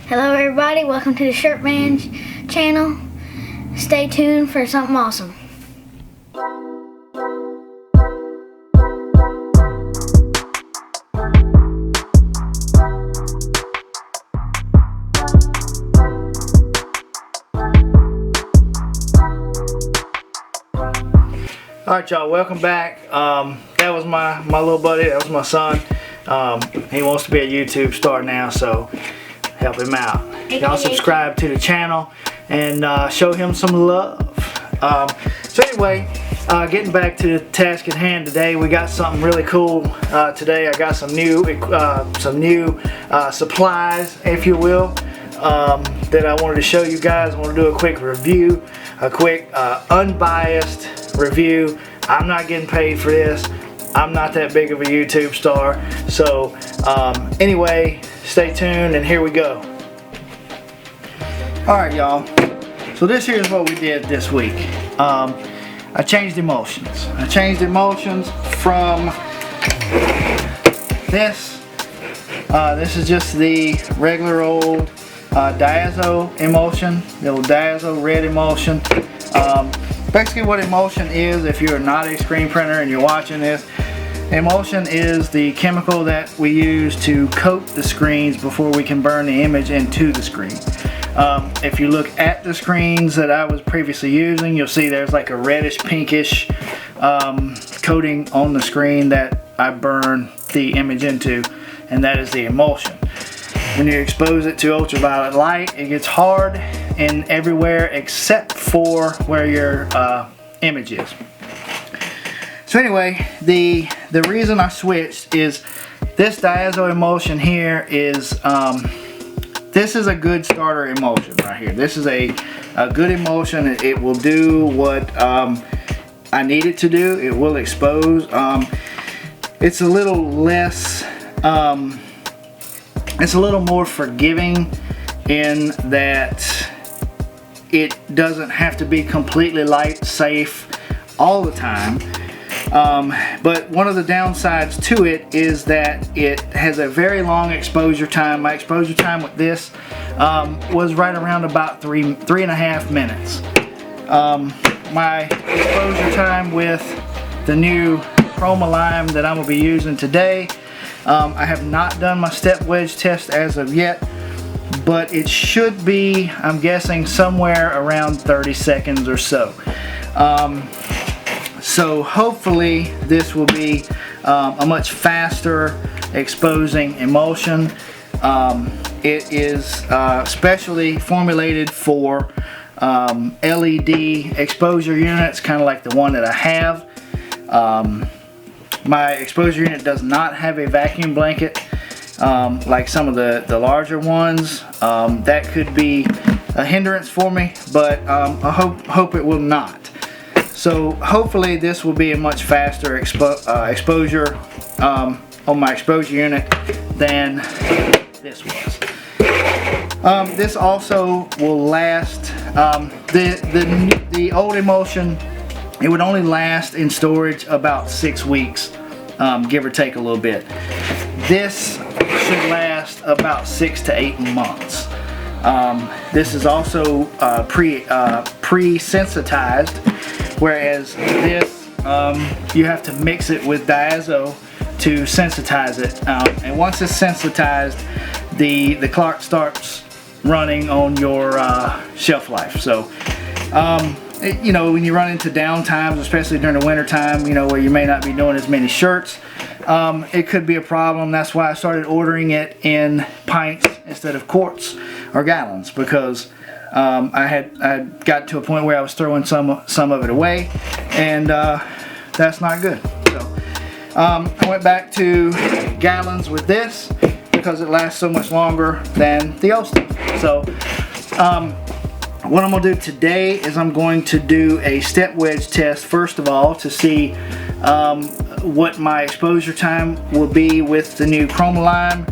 Hello everybody, welcome to the Shirtman's channel. Stay tuned for something awesome. Alright y'all, welcome back. That was my little buddy, that was my son. He wants to be a YouTube star now, so help him out. Y'all subscribe to the channel and show him some love. So anyway, getting back to the task at hand today, we got something really cool today. I got some new supplies, if you will, that I wanted to show you guys. I want to do a quick review, a quick unbiased review. I'm not getting paid for this. I'm not that big of a YouTube star. So anyway, stay tuned and here we go. Alright y'all, so this here is what we did this week. I changed emulsions. I changed emulsions from this. This is just the regular old diazo emulsion, the old diazo red emulsion. Basically what emulsion is, if you're not a screen printer and you're watching this, emulsion is the chemical that we use to coat the screens before we can burn the image into the screen. If you look at the screens that I was previously using, you'll see there's like a reddish pinkish coating on the screen that I burn the image into, and that is the emulsion. When you expose it to ultraviolet light, it gets hard in everywhere except for where your image is. So anyway, the reason I switched is this diazo emulsion here is this is a good starter emulsion right here. This is a good emulsion. It will do what I need it to do. It will expose. It's a little less. It's a little more forgiving in that it doesn't have to be completely light safe all the time. But one of the downsides to it is that it has a very long exposure time. My exposure time with this was right around about three and a half minutes. My exposure time with the new Chromalime that I'm going to be using today, I have not done my step wedge test as of yet, but it should be, I'm guessing, somewhere around 30 seconds or so. So hopefully this will be a much faster exposing emulsion. It is specially formulated for LED exposure units, kind of like the one that I have. My exposure unit does not have a vacuum blanket like some of the larger ones. That could be a hindrance for me, but I hope it will not. So hopefully this will be a much faster exposure on my exposure unit than this was. This also will last. The old emulsion, it would only last in storage about 6 weeks, give or take a little bit. This should last about 6 to 8 months. This is also pre-sensitized, whereas this you have to mix it with diazo to sensitize it. And once it's sensitized, the clock starts running on your shelf life. So you know, when you run into down times, especially during the winter time, you know, where you may not be doing as many shirts, it could be a problem. That's why I started ordering it in pints instead of quarts or gallons, because I had got to a point where I was throwing some of it away, and that's not good. So I went back to gallons with this because it lasts so much longer than the old stuff. So what I'm going to do today is I'm going to do a step wedge test first of all to see what my exposure time will be with the new Chromalime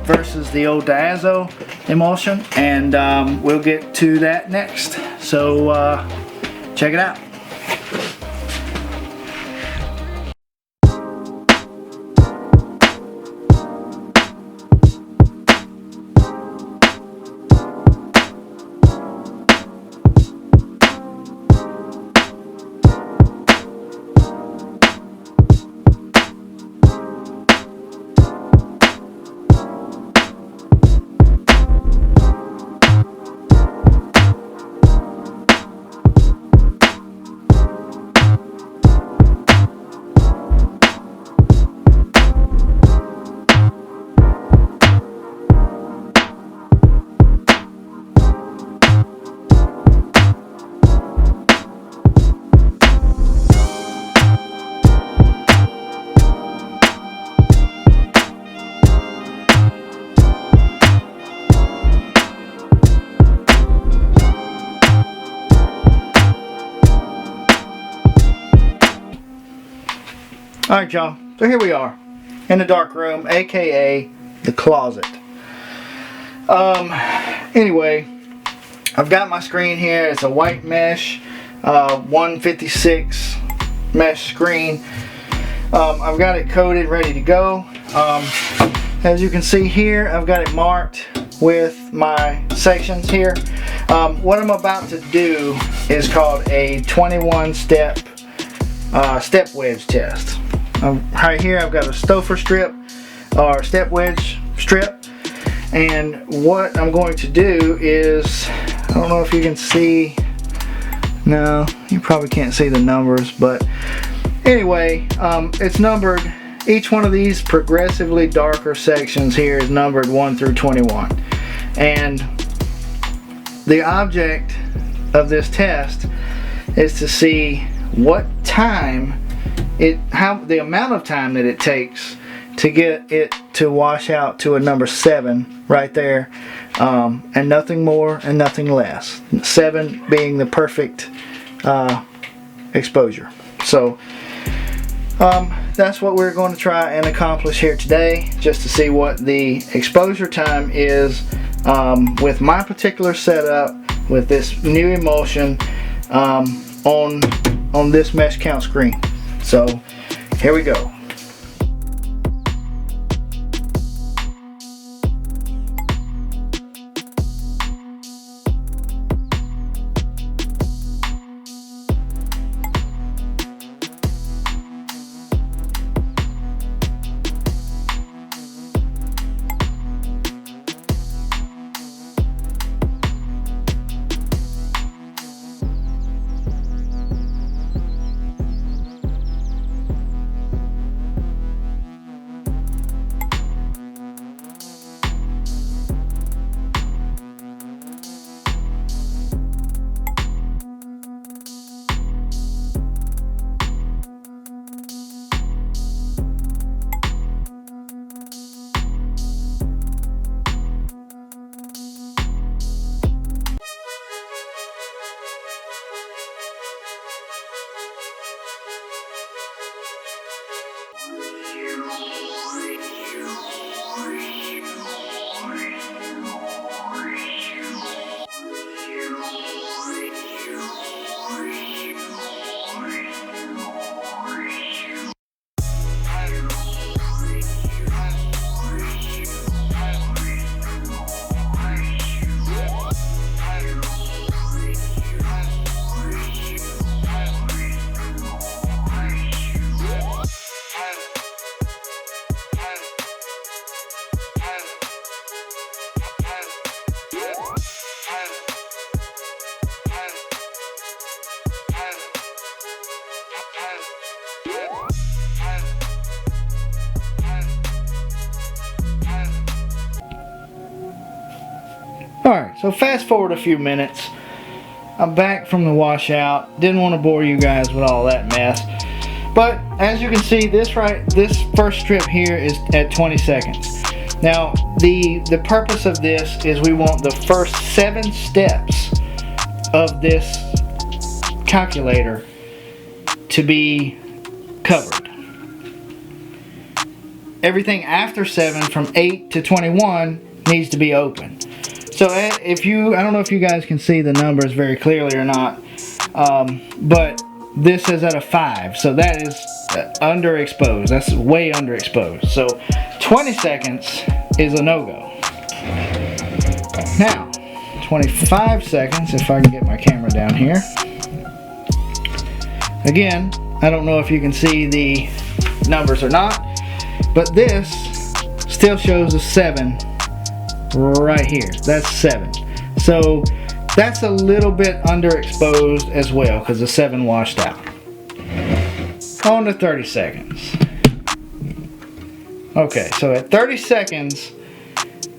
versus the old diazo emulsion, and we'll get to that next. So check it out. Alright y'all, so here we are in the dark room, aka the closet. Anyway, I've got my screen here. It's a white mesh 156 mesh screen. I've got it coated, ready to go. As you can see here, I've got it marked with my sections here. What I'm about to do is called a 21 step step wedge test. Right here I've got a Stouffer strip or step wedge strip, and what I'm going to do is, I don't know if you can see, no, you probably can't see the numbers, but anyway, it's numbered. Each one of these progressively darker sections here is numbered 1 through 21, and the object of this test is to see what time the amount of time that it takes to get it to wash out to a number 7 right there, and nothing more and nothing less. 7 being the perfect exposure. So that's what we're going to try and accomplish here today, just to see what the exposure time is with my particular setup with this new emulsion on this mesh count screen. So here we go. Alright, so fast forward a few minutes. I'm back from the washout. Didn't want to bore you guys with all that mess. But as you can see, this first strip here is at 20 seconds. Now, the purpose of this is we want the first 7 steps of this calculator to be covered. Everything after 7, from 8 to 21, needs to be open. So if you, I don't know if you guys can see the numbers very clearly or not, but this is at a 5, so that is underexposed. That's way underexposed. So 20 seconds is a no-go. Now, 25 seconds, if I can get my camera down here. Again, I don't know if you can see the numbers or not, but this still shows a 7 right here. That's 7. So that's a little bit underexposed as well because the 7 washed out. On to 30 seconds. Okay, so at 30 seconds,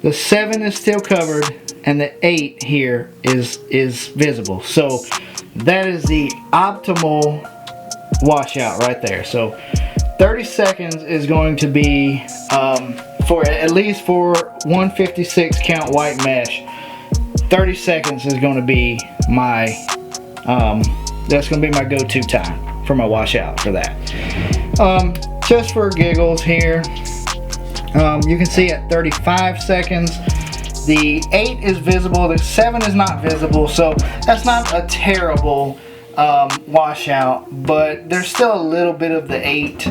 the 7 is still covered and the 8 here is visible. So that is the optimal washout right there. So 30 seconds is going to be for at least for 156 count white mesh. 30 seconds is going to be my that's going to be my go-to time for my washout for that. just for giggles here, you can see at 35 seconds, the 8 is visible, the 7 is not visible, so that's not a terrible washout, but there's still a little bit of the 8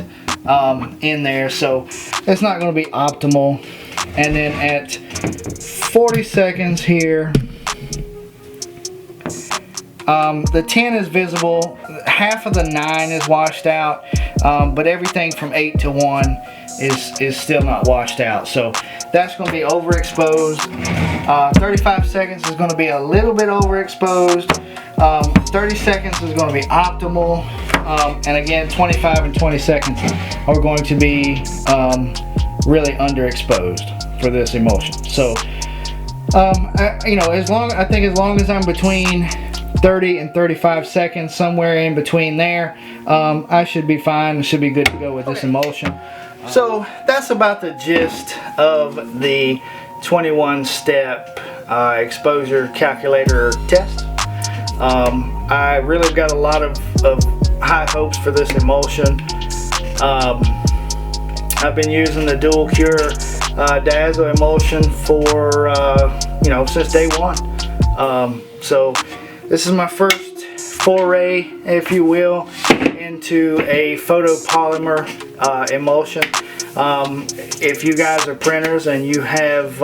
in there, so it's not going to be optimal. And then at 40 seconds here, the 10 is visible, half of the 9 is washed out, but everything from 8 to 1 is still not washed out, so that's going to be overexposed. 35 seconds is going to be a little bit overexposed. 30 seconds is going to be optimal, and again 25 and 20 seconds are going to be really underexposed for this emulsion. So you know, I think as long as I'm between 30 and 35 seconds, somewhere in between there, I should be fine and should be good to go with this emulsion. So that's about the gist of the 21-step exposure calculator test. I really got a lot of high hopes for this emulsion. I've been using the dual cure diazo emulsion for you know, since day one. So this is my first foray, if you will, into a photopolymer emulsion. If you guys are printers and you have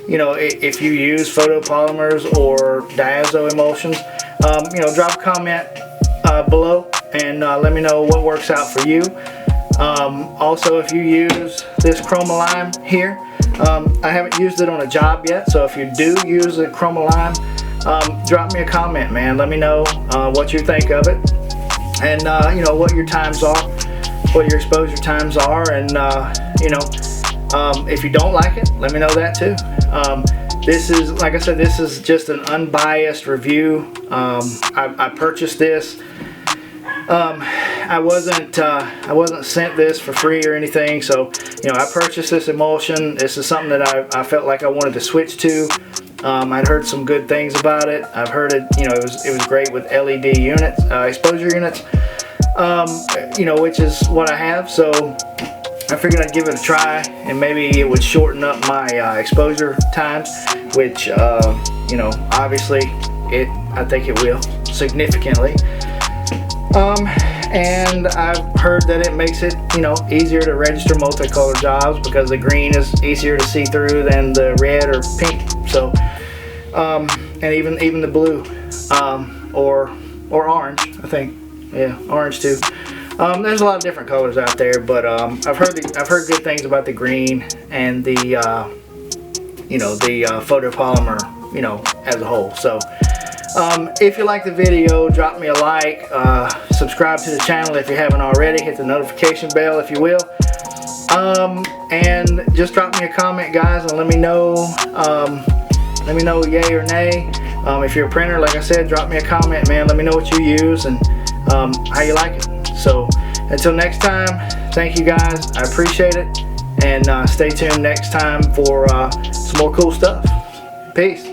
you know, if you use photopolymers or diazo emulsions, you know, drop a comment below and let me know what works out for you. Also, if you use this Chromalime here, I haven't used it on a job yet, so if you do use a Chromalime, drop me a comment, man. Let me know what you think of it, and you know, what your times are, what your exposure times are, and you know, if you don't like it, let me know that too. This is, like I said, this is just an unbiased review. I purchased this. I wasn't sent this for free or anything, so you know, I purchased this emulsion. This is something that I felt like I wanted to switch to. I'd heard some good things about it. I've heard it, you know, it was great with LED units, exposure units, you know, which is what I have. So I figured I'd give it a try, and maybe it would shorten up my exposure times, which you know, obviously I think it will significantly. And I've heard that it makes it, you know, easier to register multicolor jobs because the green is easier to see through than the red or pink. So, and even the blue, or orange, I think. Yeah, orange too. There's a lot of different colors out there, but I've heard good things about the green and the you know, the photopolymer, you know, as a whole. So if you like the video, drop me a like, subscribe to the channel if you haven't already, hit the notification bell if you will, and just drop me a comment, guys, and let me know yay or nay. If you're a printer, like I said, drop me a comment, man. Let me know what you use and how you like it. So until next time, thank you guys, I appreciate it, and stay tuned next time for some more cool stuff. Peace.